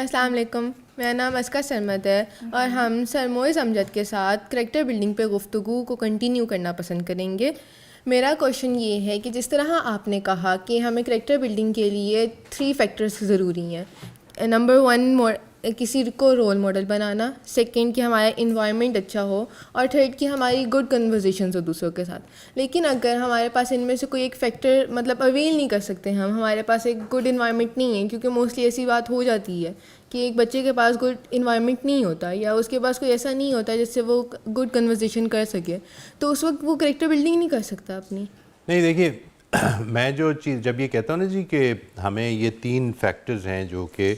अस्सलाम वालेकुम, मेरा नाम अस्का सरमद है और हम सर मोइज़ अमजद के साथ करैक्टर बिल्डिंग पे गुफ्तगू को कंटिन्यू करना पसंद करेंगे। मेरा क्वेश्चन ये है कि जिस तरह आपने कहा कि हमें करैक्टर बिल्डिंग के लिए 3 फैक्टर्स ज़रूरी हैं। नंबर 1 किसी को रोल मॉडल बनाना, सेकंड कि हमारा इन्वायरमेंट अच्छा हो और थर्ड कि हमारी गुड कन्वर्सेशंस हो दूसरों के साथ। लेकिन अगर हमारे पास इनमें से कोई एक फैक्टर मतलब अवेल नहीं कर सकते हम, हमारे पास एक गुड इन्वायरमेंट नहीं है, क्योंकि मोस्टली ऐसी बात हो जाती है कि एक बच्चे के पास गुड इन्वायरमेंट नहीं होता या उसके पास कोई ऐसा नहीं होता जिससे वो गुड कन्वर्सेशन कर सके, तो उस वक्त वो करैक्टर बिल्डिंग नहीं कर सकता अपनी। नहीं देखिए मैं जो चीज़ जब ये कहता हूँ ना जी कि हमें ये 3 फैक्टर्स हैं जो कि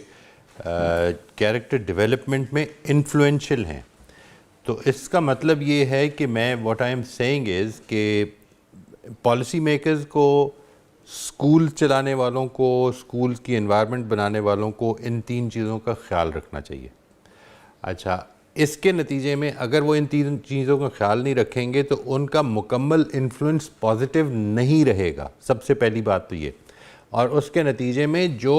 कैरेक्टर डेवलपमेंट में इन्फ्लुएंशियल हैं, तो इसका मतलब ये है कि मैं what I am saying is कि पॉलिसी मेकर्स को, स्कूल चलाने वालों को, स्कूल की एनवायरनमेंट बनाने वालों को इन 3 चीज़ों का ख्याल रखना चाहिए। अच्छा, इसके नतीजे में अगर वो इन 3 चीज़ों का ख्याल नहीं रखेंगे तो उनका मुकम्मल इन्फ्लुएंस पॉजिटिव नहीं रहेगा, सबसे पहली बात तो ये। और उसके नतीजे में जो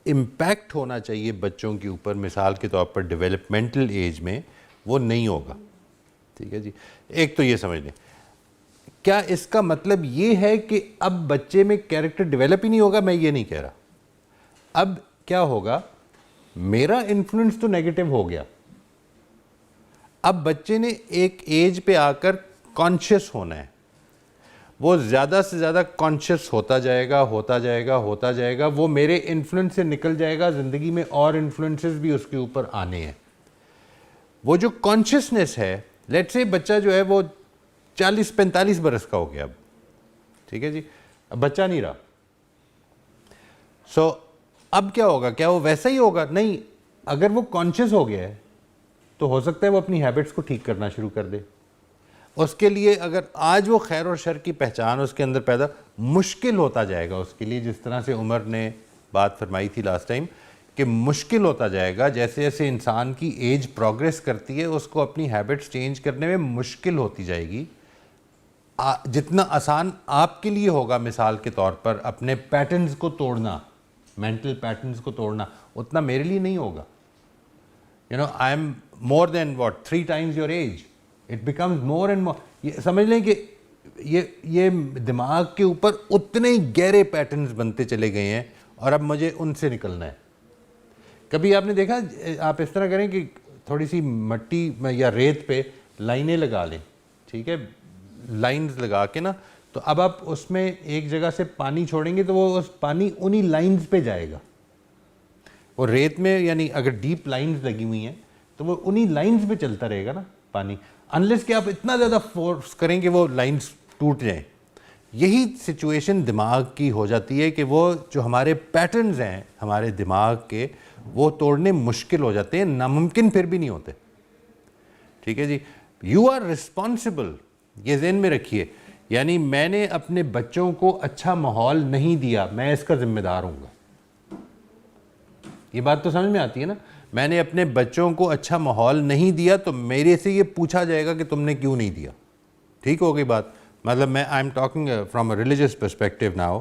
इम्पैक्ट होना चाहिए बच्चों के ऊपर, मिसाल के तौर पर डेवलपमेंटल एज में, वो नहीं होगा। ठीक है जी, एक तो ये समझ लें। क्या इसका मतलब ये है कि अब बच्चे में कैरेक्टर डेवलप ही नहीं होगा? मैं ये नहीं कह रहा। अब क्या होगा, मेरा इन्फ्लुएंस तो नेगेटिव हो गया, अब बच्चे ने एक एज पे आकर कॉन्शियस होना है। वो ज़्यादा से ज़्यादा कॉन्शियस होता जाएगा, होता जाएगा, होता जाएगा, वो मेरे इन्फ्लुएंस से निकल जाएगा, ज़िंदगी में और इन्फ्लुएंसेस भी उसके ऊपर आने हैं। वो जो कॉन्शियसनेस है, लेट्स से बच्चा जो है वो 40-45 बरस का हो गया अब, ठीक है जी, अब बच्चा नहीं रहा। सो अब क्या होगा? क्या वो वैसा ही होगा? नहीं। अगर वो कॉन्शियस हो गया है तो हो सकता है वो अपनी हैबिट्स को ठीक करना शुरू कर दे। उसके लिए अगर आज वो खैर और शर की पहचान उसके अंदर पैदा, मुश्किल होता जाएगा उसके लिए, जिस तरह से उमर ने बात फरमाई थी लास्ट टाइम कि मुश्किल होता जाएगा, जैसे जैसे इंसान की एज प्रोग्रेस करती है उसको अपनी हैबिट्स चेंज करने में मुश्किल होती जाएगी। जितना आसान आपके लिए होगा मिसाल के तौर पर अपने पैटर्न्स को तोड़ना, मेंटल पैटर्न्स को तोड़ना, उतना मेरे लिए नहीं होगा। You know, I am more than what 3 times your age, it becomes more and more. ये समझ लें कि ये दिमाग के ऊपर उतने ही गहरे पैटर्न्स बनते चले गए हैं और अब मुझे उनसे निकलना है। कभी आपने देखा, आप इस तरह करें कि थोड़ी सी मट्टी या रेत पे लाइनें लगा लें, ठीक है, लाइंस लगा के ना, तो अब आप उसमें एक जगह से पानी छोड़ेंगे तो वो उस पानी उन्हीं लाइंस पे जाएगा। वो रेत में यानी अगर डीप लाइंस लगी हुई हैं तो वो उन्हीं लाइंस पे चलता रहेगा ना पानी, अनलेस कि आप इतना ज़्यादा फोर्स करें कि वो लाइंस टूट जाएं। यही सिचुएशन दिमाग की हो जाती है कि वो जो हमारे पैटर्न्स हैं हमारे दिमाग के, वो तोड़ने मुश्किल हो जाते हैं, नामुमकिन फिर भी नहीं होते। ठीक है जी, यू आर रिस्पॉन्सिबल, ये ज़हन में रखिए। यानी मैंने अपने बच्चों को अच्छा माहौल नहीं दिया, मैं इसका जिम्मेदार हूँगा। ये बात तो समझ में आती है ना? मैंने अपने बच्चों को अच्छा माहौल नहीं दिया तो मेरे से ये पूछा जाएगा कि तुमने क्यों नहीं दिया। ठीक हो गई बात? मतलब मैं I am talking from a religious perspective now,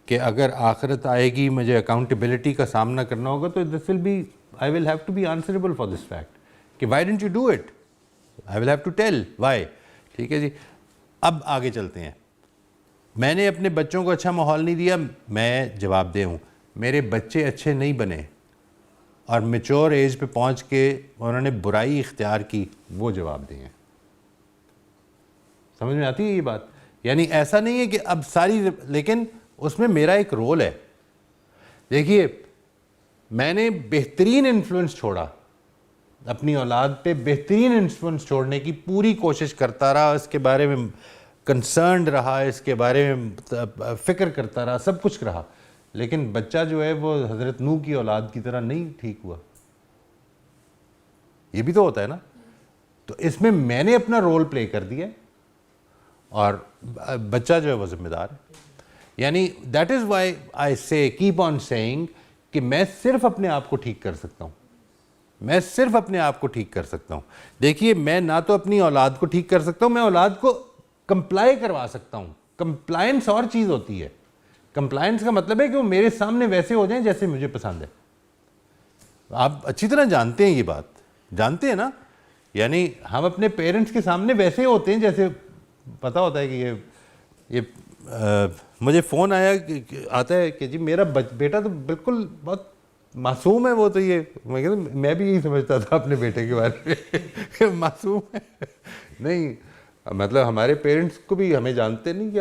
कि अगर आखिरत आएगी, मुझे अकाउंटेबिलिटी का सामना करना होगा, तो this will be, I will have to be answerable for this fact कि why didn't you do it, I will have to tell why. ठीक है जी, अब आगे चलते हैं। मैंने अपने बच्चों को अच्छा माहौल नहीं दिया, मैं जवाबदेह हूँ। मेरे बच्चे अच्छे नहीं बने और मैच्योर एज पे पहुँच के उन्होंने बुराई इख्तियार की, वो जवाबदेह हैं। समझ में आती है ये बात? यानी ऐसा नहीं है कि अब सारी, लेकिन उसमें मेरा एक रोल है। देखिए, मैंने बेहतरीन इन्फ्लुएंस छोड़ा अपनी औलाद पे, बेहतरीन इन्फ्लुएंस छोड़ने की पूरी कोशिश करता रहा, इसके बारे में कंसर्न्ड रहा, इसके बारे में फ़िक्र करता रहा, सब कुछ रहा, लेकिन बच्चा जो है वो हज़रत नूह की औलाद की तरह नहीं ठीक हुआ। ये भी तो होता है ना? तो इसमें मैंने अपना रोल प्ले कर दिया और बच्चा जो है वो जिम्मेदार है। यानी दैट इज़ वाई आई से कीप ऑन सेइंग कि मैं सिर्फ अपने आप को ठीक कर सकता हूँ, मैं सिर्फ अपने आप को ठीक कर सकता हूँ। देखिए, मैं ना तो अपनी औलाद को ठीक कर सकता हूँ, मैं औलाद को कंप्लाई करवा सकता हूँ। कंप्लायंस और चीज़ होती है। कंप्लायंस का मतलब है कि वो मेरे सामने वैसे हो जाएं जैसे मुझे पसंद है। आप अच्छी तरह जानते हैं ये बात, जानते हैं ना, यानी हम अपने पेरेंट्स के सामने वैसे होते हैं जैसे पता होता है कि मुझे फ़ोन आता है कि जी मेरा बेटा तो बिल्कुल बहुत मासूम है, वो तो ये मैं कहता मैं भी यही समझता था अपने बेटे के बारे में कि मासूम है। नहीं, मतलब हमारे पेरेंट्स को भी हमें जानते नहीं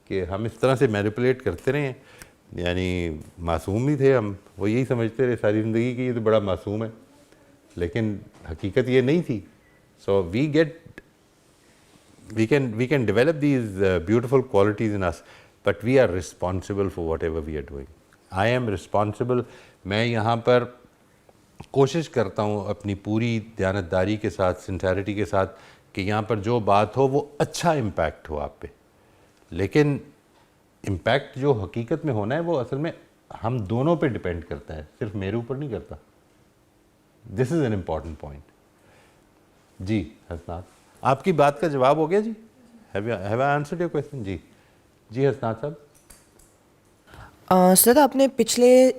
कि हम इस तरह से मैनिपुलेट करते रहे हैं, यानी मासूम ही थे हम, वो यही समझते रहे सारी ज़िंदगी कि ये तो बड़ा मासूम है, लेकिन हकीकत ये नहीं थी। सो we can develop these beautiful qualities in us, but we are responsible for whatever we are doing. I am responsible. मैं यहाँ पर कोशिश करता हूँ अपनी पूरी दयानतदारी के साथ, सिंसेरिटी के साथ, कि यहाँ पर जो बात हो वो अच्छा इम्पैक्ट हो आप पे, लेकिन इम्पैक्ट जो हकीकत में होना है वो असल में हम दोनों पे डिपेंड करता है, सिर्फ मेरे ऊपर नहीं करता। This is an important point. जी हसनात, आपकी बात का जवाब हो गया जी? Have I answered your question? जी जी हसनात साहब। सर आपने पिछले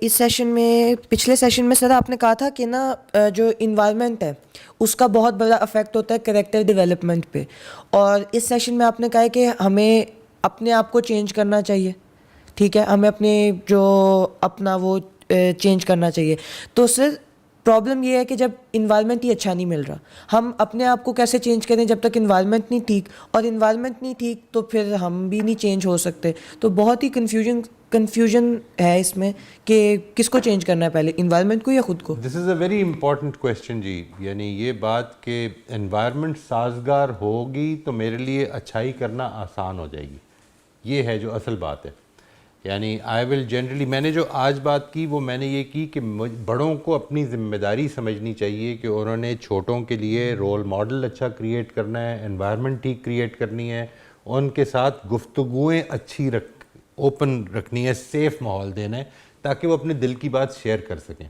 सेशन में सर आपने कहा था कि ना जो इन्वायरमेंट है उसका बहुत बड़ा अफेक्ट होता है कैरेक्टर डेवलपमेंट पे, और इस सेशन में आपने कहा है कि हमें अपने आप को चेंज करना चाहिए, ठीक है, हमें अपना वो चेंज करना चाहिए। तो सर प्रॉब्लम ये है कि जब इन्वायरमेंट ही अच्छा नहीं मिल रहा, हम अपने आप को कैसे चेंज करें जब तक इन्वायरमेंट नहीं ठीक, और इन्वायरमेंट नहीं ठीक तो फिर हम भी नहीं चेंज हो सकते। तो बहुत ही कन्फ्यूजन है इसमें कि किसको चेंज करना है पहले, इन्वायरमेंट को या खुद को। This is a very important question जी। यानी ये बात कि एनवायरनमेंट साजगार होगी तो मेरे लिए अच्छाई करना आसान हो जाएगी, ये है जो असल बात है। यानी आई विल जनरली, मैंने जो आज बात की वो मैंने ये की कि बड़ों को अपनी ज़िम्मेदारी समझनी चाहिए कि उन्होंने छोटों के लिए रोल मॉडल अच्छा क्रिएट करना है, एनवायरनमेंट ठीक क्रिएट करनी है, उनके साथ गुफ्तगुएँ अच्छी ओपन रखनी है, सेफ़ माहौल देना है ताकि वो अपने दिल की बात शेयर कर सकें।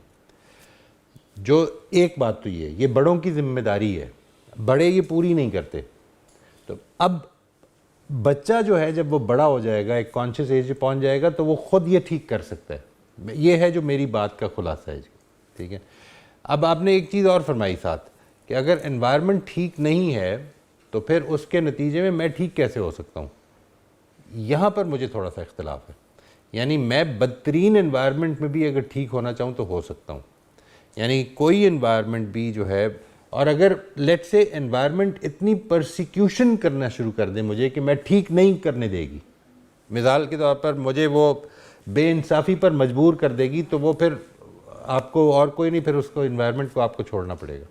जो एक बात तो ये बड़ों की ज़िम्मेदारी है, बड़े ये पूरी नहीं करते। तो अब बच्चा जो है जब वो बड़ा हो जाएगा, एक कॉन्शियस एज पहुंच जाएगा, तो वो ख़ुद ये ठीक कर सकता है। ये है जो मेरी बात का खुलासा है जी, ठीक है। अब आपने एक चीज़ और फरमाई साथ कि अगर एनवायरनमेंट ठीक नहीं है तो फिर उसके नतीजे में मैं ठीक कैसे हो सकता हूँ। यहाँ पर मुझे थोड़ा सा इख्तलाफ है। यानी मैं बदतरीन एनवायरनमेंट में भी अगर ठीक होना चाहूँ तो हो सकता हूँ, यानी कोई एनवायरनमेंट भी जो है, और अगर लेट से एनवायरनमेंट इतनी परसिक्यूशन करना शुरू कर दे मुझे कि मैं ठीक नहीं करने देगी, मिसाल के तौर पर मुझे वो बेइंसाफ़ी पर मजबूर कर देगी, तो वो फिर आपको और कोई नहीं, फिर उसको एनवायरनमेंट को आपको छोड़ना पड़ेगा।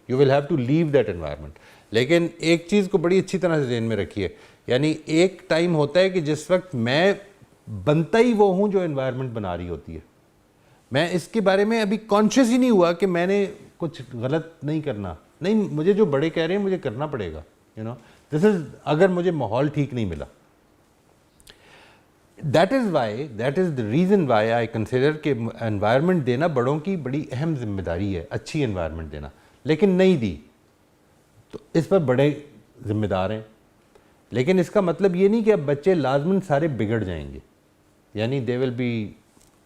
You will have to leave that environment. लेकिन एक चीज़ को बड़ी अच्छी तरह से ध्यान में रखिए, यानी एक टाइम होता है कि जिस वक्त मैं बनता ही वो हूँ जो एनवायरनमेंट बना रही होती है। मैं इसके बारे में अभी कॉन्शियस ही नहीं हुआ कि मैंने कुछ गलत नहीं करना, नहीं, मुझे जो बड़े कह रहे हैं मुझे करना पड़ेगा, यू नो, दिस इज, अगर मुझे माहौल ठीक नहीं मिला। That is the reason why I consider कि एनवायरनमेंट देना बड़ों की बड़ी अहम जिम्मेदारी है, अच्छी एनवायरनमेंट देना। लेकिन नहीं दी तो इस पर बड़े ज़िम्मेदार हैं। लेकिन इसका मतलब ये नहीं कि अब बच्चे लाजमन सारे बिगड़ जाएंगे, यानी दे विल बी,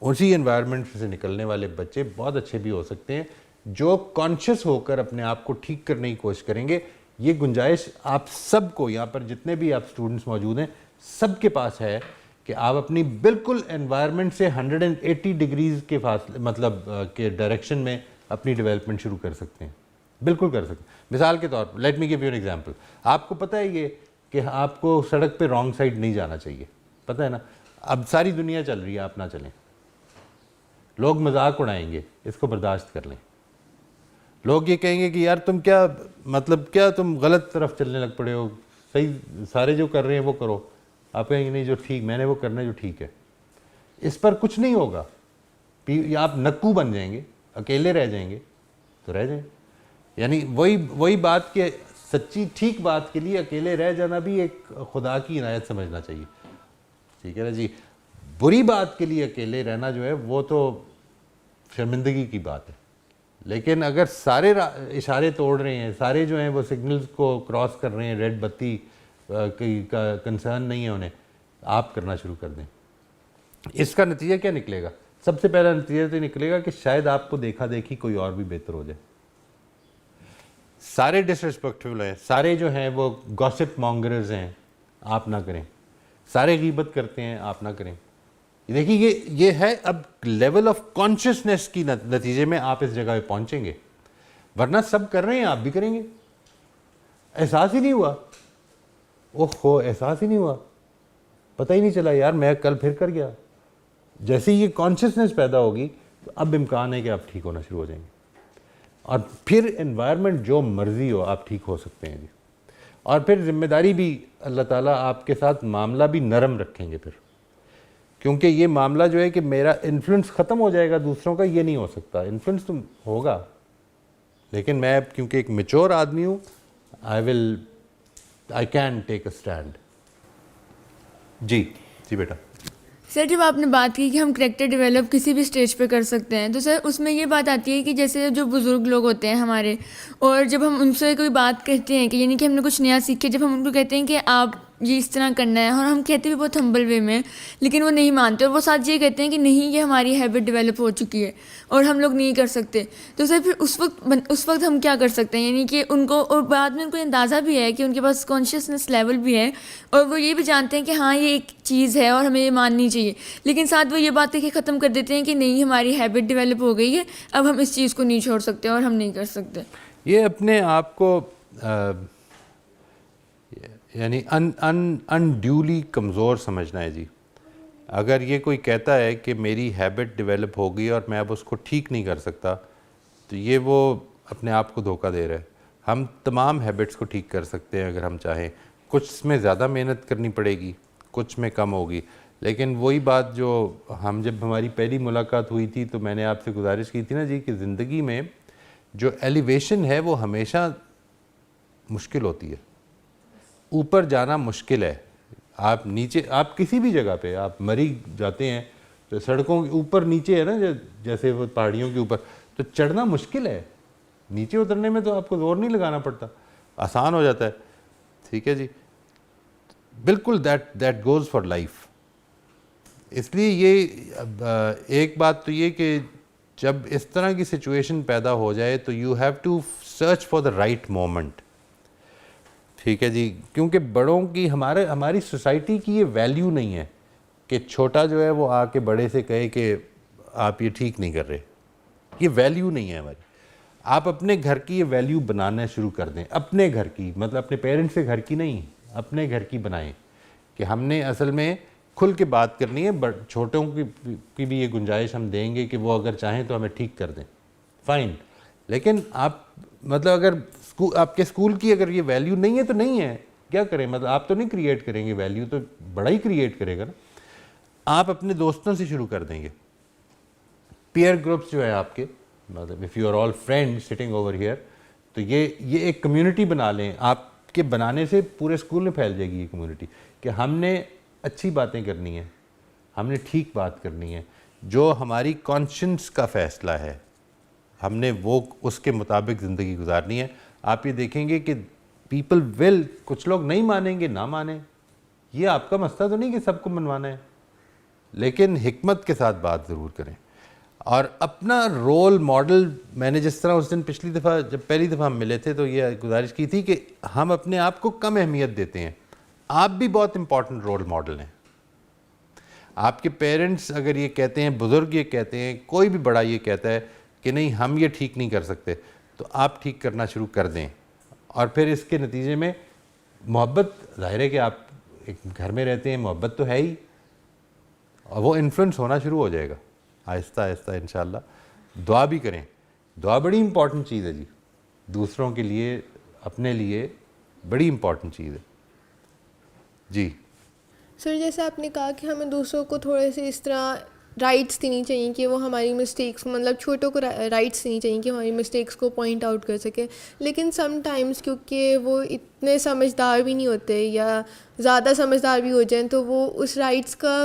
उसी एनवायरनमेंट से निकलने वाले बच्चे बहुत अच्छे भी हो सकते हैं जो कॉन्शियस होकर अपने आप को ठीक करने की कोशिश करेंगे। ये गुंजाइश आप सबको, यहाँ पर जितने भी आप स्टूडेंट्स मौजूद हैं, सबके पास है कि आप अपनी बिल्कुल एनवायरनमेंट से 180 डिग्रीज़ के फासले, मतलब के डायरेक्शन में अपनी डेवलपमेंट शुरू कर सकते हैं, बिल्कुल कर सकते हैं। मिसाल के तौर पर let me give you an example. आपको पता है ये कि आपको सड़क पे रॉन्ग साइड नहीं जाना चाहिए, पता है ना। अब सारी दुनिया चल रही है, आप ना चलें, लोग मजाक उड़ाएंगे, इसको बर्दाश्त कर लें। लोग ये कहेंगे कि यार तुम क्या, मतलब क्या तुम गलत तरफ चलने लग पड़े हो, सही सारे जो कर रहे हैं वो करो। आप कहेंगे नहीं, जो ठीक, मैंने वो करना है जो ठीक है। इस पर कुछ नहीं होगा, या आप नक्कू बन जाएंगे, अकेले रह जाएंगे तो रह जाएं। यानी वही बात कि सच्ची ठीक बात के लिए अकेले रह जाना भी एक खुदा की इनायत समझना चाहिए, ठीक है ना जी। बुरी बात के लिए अकेले रहना जो है वो तो शर्मिंदगी की बात है। लेकिन अगर सारे इशारे तोड़ रहे हैं, सारे जो हैं वो सिग्नल्स को क्रॉस कर रहे हैं, रेड बत्ती का कंसर्न नहीं है उन्हें, आप करना शुरू कर दें, इसका नतीजा क्या निकलेगा? सबसे पहला नतीजा तो निकलेगा कि शायद आपको देखा देखी कोई और भी बेहतर हो जाए। सारे डिसरिस्पेक्टफुल हैं, सारे जो हैं वो गॉसिप मॉन्गरर्स हैं, आप ना करें। सारे गीबत करते हैं, आप ना करें। देखिए ये है अब लेवल ऑफ कॉन्शियसनेस की नतीजे में आप इस जगह पे पहुंचेंगे, वरना सब कर रहे हैं आप भी करेंगे। एहसास ही नहीं हुआ, ओहो एहसास ही नहीं हुआ, पता ही नहीं चला यार मैं कल फिर कर गया। जैसे ही ये कॉन्शियसनेस पैदा होगी तो अब इम्कान है कि आप ठीक होना शुरू हो जाएंगे, और फिर एनवायरनमेंट जो मर्जी हो आप ठीक हो सकते हैं जी। और फिर जिम्मेदारी भी अल्लाह ताला आपके साथ मामला भी नरम रखेंगे फिर, क्योंकि ये मामला जो है कि मेरा इन्फ्लुएंस ख़त्म हो जाएगा दूसरों का, ये नहीं हो सकता। इन्फ्लुएंस तो होगा, लेकिन मैं क्योंकि एक मैच्योर आदमी हूँ, I can take a stand. जी बेटा। सर जब आपने बात की कि हम करेक्टर डेवलप किसी भी स्टेज पे कर सकते हैं, तो सर उसमें ये बात आती है कि जैसे जो बुज़ुर्ग लोग होते हैं हमारे, और जब हम उनसे कोई बात कहते हैं कि यानी कि हमने कुछ नया सीखे, जब हम उनको कहते हैं कि आप ये इस तरह करना है, और हम कहते भी बहुत हम्बल वे में, लेकिन वो नहीं मानते और वो साथ ये कहते हैं कि नहीं ये हमारी हैबिट डेवलप हो चुकी है और हम लोग नहीं कर सकते, तो सर फिर उस वक्त हम क्या कर सकते हैं? यानी कि उनको, और बाद में उनको अंदाज़ा भी है कि उनके पास कॉन्शियसनेस लेवल भी है और वो ये भी जानते हैं कि हाँ ये एक चीज़ है और हमें ये माननी चाहिए, लेकिन साथ वो ये बातें कि ख़त्म कर देते हैं कि नहीं हमारी हैबिट डेवलप हो गई है, अब हम इस चीज़ को नहीं छोड़ सकते और हम नहीं कर सकते। ये अपने आप को यानी अनड्यूली कमज़ोर समझना है जी। अगर ये कोई कहता है कि मेरी हैबिट डेवलप हो गई और मैं अब उसको ठीक नहीं कर सकता, तो ये वो अपने आप को धोखा दे रहा है। हम तमाम हैबिट्स को ठीक कर सकते हैं अगर हम चाहें। कुछ में ज़्यादा मेहनत करनी पड़ेगी, कुछ में कम होगी, लेकिन वही बात जो हम जब हमारी पहली मुलाकात हुई थी तो मैंने आपसे गुजारिश की थी ना जी कि ज़िंदगी में जो एलिवेशन है वो हमेशा मुश्किल होती है। ऊपर जाना मुश्किल है, आप नीचे, आप किसी भी जगह पे आप मरी जाते हैं तो सड़कों के ऊपर नीचे है ना, जैसे वो पहाड़ियों के ऊपर, तो चढ़ना मुश्किल है। नीचे उतरने में तो आपको जोर नहीं लगाना पड़ता, आसान हो जाता है। ठीक है जी, बिल्कुल दैट गोज़ फॉर लाइफ। इसलिए ये एक बात तो ये कि जब इस तरह की सिचुएशन पैदा हो जाए तो you have to search for the right moment. ठीक है जी, क्योंकि बड़ों की हमारी सोसाइटी की ये वैल्यू नहीं है कि छोटा जो है वो आके बड़े से कहे कि आप ये ठीक नहीं कर रहे। ये वैल्यू नहीं है हमारी। आप अपने घर की ये वैल्यू बनाना शुरू कर दें, अपने घर की, मतलब अपने पेरेंट्स के घर की नहीं, अपने घर की बनाएं कि हमने असल में खुल के बात करनी है। बट छोटों की भी ये गुंजाइश हम देंगे कि वो अगर चाहें तो हमें ठीक कर दें, फ़ाइन। लेकिन आप मतलब अगर आपके स्कूल की अगर ये वैल्यू नहीं है तो नहीं है, क्या करें? मतलब आप तो नहीं क्रिएट करेंगे, वैल्यू तो बड़ा ही क्रिएट करेगा ना। आप अपने दोस्तों से शुरू कर देंगे। पीयर ग्रुप्स जो है आपके, मतलब if you are all friends sitting over here, तो ये एक कम्युनिटी बना लें। आपके बनाने से पूरे स्कूल में फैल जाएगी ये कम्युनिटी कि हमने अच्छी बातें करनी है, हमने ठीक बात करनी है, जो हमारी कॉन्शियंस का फ़ैसला है हमने वो उसके मुताबिक ज़िंदगी गुजारनी है। आप ये देखेंगे कि पीपल विल, कुछ लोग नहीं मानेंगे, ना माने, ये आपका मसला तो नहीं कि सबको मनवाना है, लेकिन हिकमत के साथ बात ज़रूर करें। और अपना रोल मॉडल, मैंने जिस तरह उस दिन पिछली दफ़ा जब पहली दफ़ा हम मिले थे तो ये गुजारिश की थी कि हम अपने आप को कम अहमियत देते हैं। आप भी बहुत इम्पॉर्टेंट रोल मॉडल हैं। आपके पेरेंट्स अगर ये कहते हैं, बुज़ुर्ग ये कहते हैं, कोई भी बड़ा ये कहता है कि नहीं हम ये ठीक नहीं कर सकते, तो आप ठीक करना शुरू कर दें। और फिर इसके नतीजे में मोहब्बत, ज़ाहिर है कि आप एक घर में रहते हैं, मोहब्बत तो है ही, और वो इन्फ्लुएंस होना शुरू हो जाएगा आहिस्ता आहिस्ता इंशाल्लाह। दुआ भी करें, दुआ बड़ी इंपॉर्टेंट चीज़ है जी, दूसरों के लिए, अपने लिए बड़ी इंपॉर्टेंट चीज़ है जी। सर जैसे आपने कहा कि हमें दूसरों को थोड़े से इस तरह राइट्स देनी चाहिए कि वो हमारी मिस्टेक्स, मतलब छोटों को राइट्स देनी चाहिए कि हमारी मिस्टेक्स को पॉइंट आउट कर सके, लेकिन समटाइम्स क्योंकि वो इतने समझदार भी नहीं होते या ज़्यादा समझदार भी हो जाएं तो वो उस राइट्स का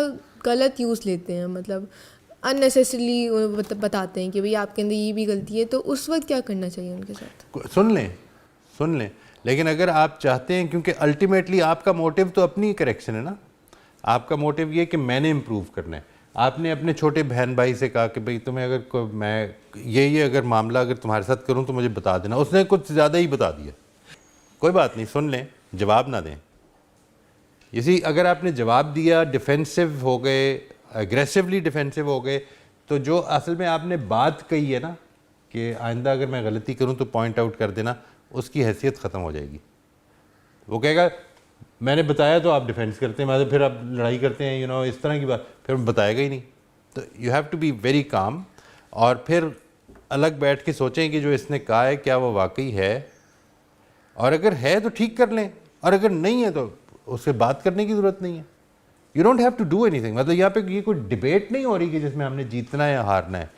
गलत यूज़ लेते हैं, मतलब अननेसेसरीली बताते हैं कि भाई आपके अंदर ये भी गलती है, तो उस वक्त क्या करना चाहिए उनके साथ? सुन लें, लेकिन अगर आप चाहते हैं, क्योंकि अल्टीमेटली आपका मोटिव तो अपनी करेक्शन है ना, आपका मोटिव ये कि मैंने इम्प्रूव करना है। आपने अपने छोटे बहन भाई से कहा कि भाई तुम्हें अगर मैं ये अगर मामला अगर तुम्हारे साथ करूं तो मुझे बता देना, उसने कुछ ज़्यादा ही बता दिया, कोई बात नहीं, सुन लें, जवाब ना दें। इसी अगर आपने जवाब दिया, डिफेंसिव हो गए, एग्रेसिवली डिफेंसिव हो गए, तो जो असल में आपने बात कही है ना कि आइंदा अगर मैं गलती करूं तो पॉइंट आउट कर देना, उसकी हैसियत ख़त्म हो जाएगी। वो कहेगा मैंने बताया तो आप डिफेंस करते हैं, मतलब फिर आप लड़ाई करते हैं, इस तरह की बात, फिर बताएगा ही नहीं। तो you have to be very calm, और फिर अलग बैठ के सोचें कि जो इसने कहा है क्या वो वाकई है, और अगर है तो ठीक कर लें, और अगर नहीं है तो उससे बात करने की ज़रूरत नहीं है। You don't have to do anything, मतलब यहाँ पे ये कोई डिबेट नहीं हो रही कि जिसमें हमने जीतना है या हारना है,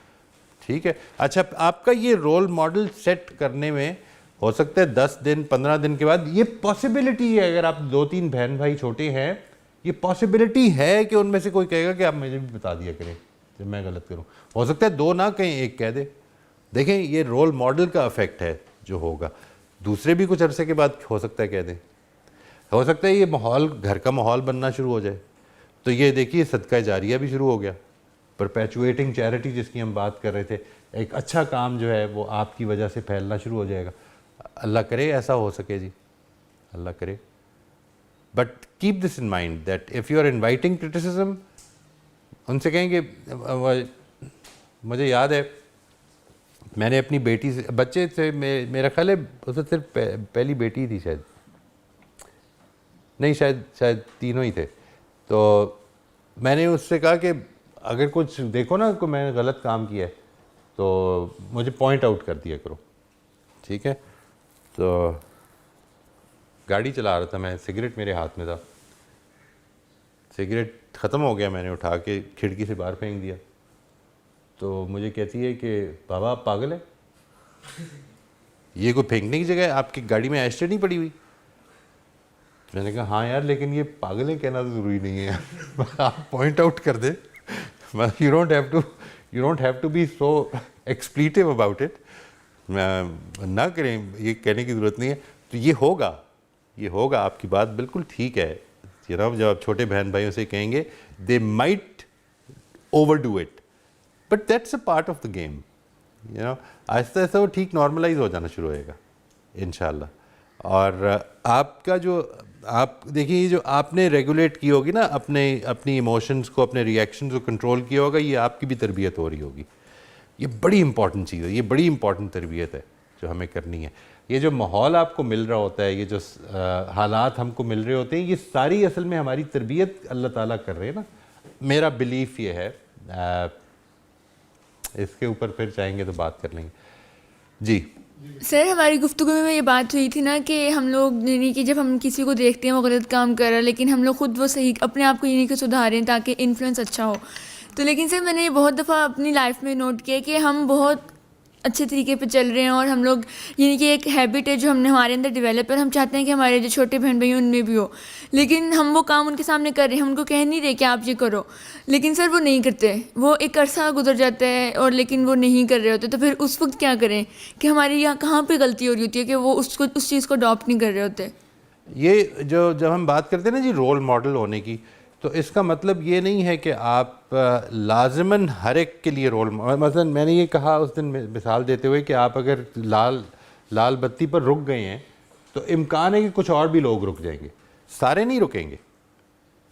ठीक है। अच्छा, आपका ये रोल मॉडल सेट करने में हो सकता है 10 दिन 15 दिन के बाद ये पॉसिबिलिटी है, अगर आप 2-3 बहन भाई छोटे हैं, ये पॉसिबिलिटी है कि उनमें से कोई कहेगा कि आप मुझे भी बता दिया करें जब मैं गलत करूं। हो सकता है 2 ना कहें, 1 कह दे। देखें, ये रोल मॉडल का इफेक्ट है जो होगा। दूसरे भी कुछ अरसे के बाद हो सकता है कह दें। हो सकता है ये माहौल, घर का माहौल बनना शुरू हो जाए। तो ये देखिए सदका जारिया भी शुरू हो गया, परपेचुएटिंग चैरिटी जिसकी हम बात कर रहे थे, एक अच्छा काम जो है वो आपकी वजह से फैलना शुरू हो जाएगा। अल्लाह करे ऐसा हो सके जी, अल्लाह करे। But keep this in mind that if you are inviting criticism, उनसे कहेंगे, मुझे याद है मैंने अपनी बेटी से, बच्चे से, मेरा ख्याल है उसे सिर्फ पहली बेटी थी शायद, नहीं शायद तीनों ही थे। तो मैंने उससे कहा कि अगर कुछ देखो ना को मैंने गलत काम किया है तो मुझे पॉइंट आउट कर दिया करो, ठीक है। तो गाड़ी चला रहा था मैं, सिगरेट मेरे हाथ में था, सिगरेट ख़त्म हो गया, मैंने उठा के खिड़की से बाहर फेंक दिया। तो मुझे कहती है कि बाबा आप पागल है, ये कोई फेंकने की जगह है, आपकी गाड़ी में एस्ट्रे नहीं पड़ी हुई। मैंने कहा हाँ यार, लेकिन ये पागल है कहना तो ज़रूरी नहीं है आप पॉइंट आउट कर दे, you don't have to be so expletive about it, ना करें, ये कहने की ज़रूरत नहीं है। तो ये होगा, आपकी बात बिल्कुल ठीक है। जब आप छोटे बहन भाइयों से कहेंगे, they might over do it, but that's a part of the game, Aahista Aahista वो ठीक नॉर्मलाइज हो जाना शुरू होएगा इंशाल्लाह। और आपका जो आप देखिए, जो आपने रेगुलेट की होगी ना अपनी इमोशंस को, अपने रिएक्शंस को कंट्रोल किया होगा, ये आपकी भी तरबियत हो रही होगी। ये बड़ी इंपॉर्टेंट चीज़ है, ये बड़ी इंपॉर्टेंट तरबियत है जो हमें करनी है। ये जो माहौल आपको मिल रहा होता है, ये जो हालात हमको मिल रहे होते हैं, ये सारी असल में हमारी तरबियत अल्लाह ताला कर रहे हैं ना। मेरा बिलीफ ये है, इसके ऊपर फिर चाहेंगे तो बात कर लेंगे जी। सर, हमारी गुफ्तगू में ये बात हुई थी ना कि हम लोग यानी कि जब हम किसी को देखते हैं वो गलत काम कर रहा है, लेकिन हम लोग खुद वो सही अपने आप को यानी कि सुधारें ताकि इन्फ्लुएंस अच्छा हो। तो लेकिन सर मैंने ये बहुत दफ़ा अपनी लाइफ में नोट किया कि हम बहुत अच्छे तरीके पे चल रहे हैं, और हम लोग यानी कि एक हैबिट है जो हमने हमारे अंदर डेवलप है, हम चाहते हैं कि हमारे जो छोटे बहन भाई हैं उनमें भी हो, लेकिन हम वो काम उनके सामने कर रहे हैं, हम उनको कह नहीं रहे कि आप ये करो, लेकिन सर वो नहीं करते, वो एक अरसा गुजर जाता है और लेकिन वो नहीं कर रहे होते। तो फिर उस वक्त क्या करें कि हमारी यहाँ कहाँ पे गलती हो रही होती है कि वो उस चीज़ को अडॉप्ट नहीं कर रहे होते। ये जब हम बात करते हैं ना जी रोल मॉडल होने की, तो इसका मतलब ये नहीं है कि आप लाजमन हर एक के लिए रोल, मसलन मैंने ये कहा उस दिन मिसाल देते हुए कि आप अगर लाल बत्ती पर रुक गए हैं तो इम्कान है कि कुछ और भी लोग रुक जाएंगे, सारे नहीं रुकेंगे।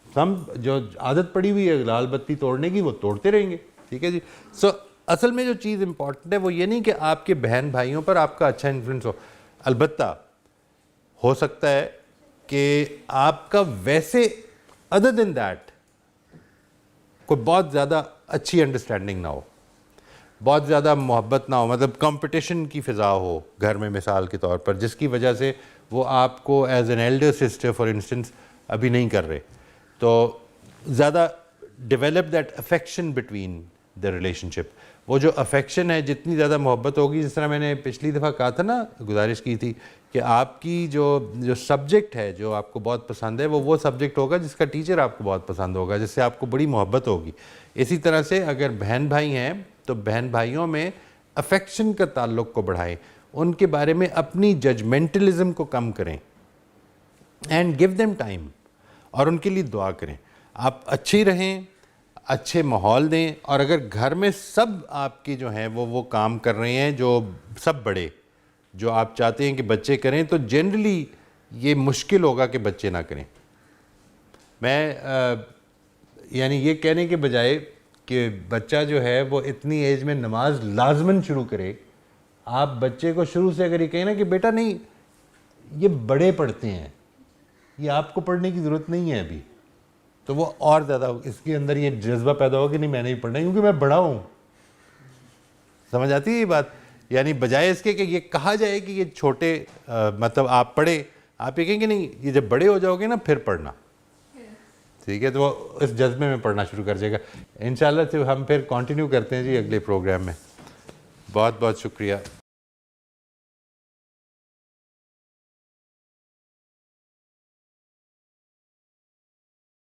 हम जो आदत पड़ी हुई है लाल बत्ती तोड़ने की वो तोड़ते रहेंगे, ठीक है जी। सो असल में जो चीज़ इम्पॉर्टेंट है वो ये नहीं कि आपके बहन भाइयों पर आपका अच्छा इन्फ्लुएंस हो। अलबत्ता हो सकता है कि आपका वैसे अदर देन दैट कोई बहुत ज़्यादा अच्छी अंडरस्टैंडिंग ना हो, बहुत ज़्यादा मोहब्बत ना हो, मतलब कंपटीशन की फ़िज़ा हो घर में मिसाल के तौर पर, जिसकी वजह से वो आपको as an elder sister for instance अभी नहीं कर रहे, तो ज़्यादा develop that affection between the relationship. वो जो अफेक्शन है, जितनी ज़्यादा मोहब्बत होगी, जिस तरह मैंने पिछली दफ़ा कहा था ना, गुजारिश की थी कि आपकी जो सब्जेक्ट है जो आपको बहुत पसंद है, वो सब्जेक्ट होगा जिसका टीचर आपको बहुत पसंद होगा, जिससे आपको बड़ी मोहब्बत होगी। इसी तरह से अगर बहन भाई हैं तो बहन भाइयों में अफेक्शन का ताल्लुक़ को बढ़ाएं, उनके बारे में अपनी जजमेंटलिज्म को कम करें एंड गिव देम टाइम, और उनके लिए दुआ करें। आप अच्छे रहें, अच्छे माहौल दें, और अगर घर में सब आपकी जो हैं वो काम कर रहे हैं, जो सब बड़े जो आप चाहते हैं कि बच्चे करें, तो जनरली ये मुश्किल होगा कि बच्चे ना करें। मैं यानी ये कहने के बजाय कि बच्चा जो है वो इतनी एज में नमाज लाजमन शुरू करे, आप बच्चे को शुरू से अगर ये कहें ना कि बेटा नहीं ये बड़े पढ़ते हैं, ये आपको पढ़ने की ज़रूरत नहीं है अभी, तो वो और ज़्यादा इसके अंदर ये जज्बा पैदा होगा कि नहीं मैंने ही पढ़ना है क्योंकि मैं बड़ा हूँ। समझ आती है ये बात? यानी बजाय इसके कि ये कहा जाए कि ये छोटे मतलब आप पढ़े, आप ये कहेंगे नहीं ये जब बड़े हो जाओगे ना फिर पढ़ना, ठीक है? तो वो इस जज्बे में पढ़ना शुरू कर जाएगा इंशाल्लाह। से हम फिर कंटिन्यू करते हैं जी अगले प्रोग्राम में। बहुत बहुत शुक्रिया।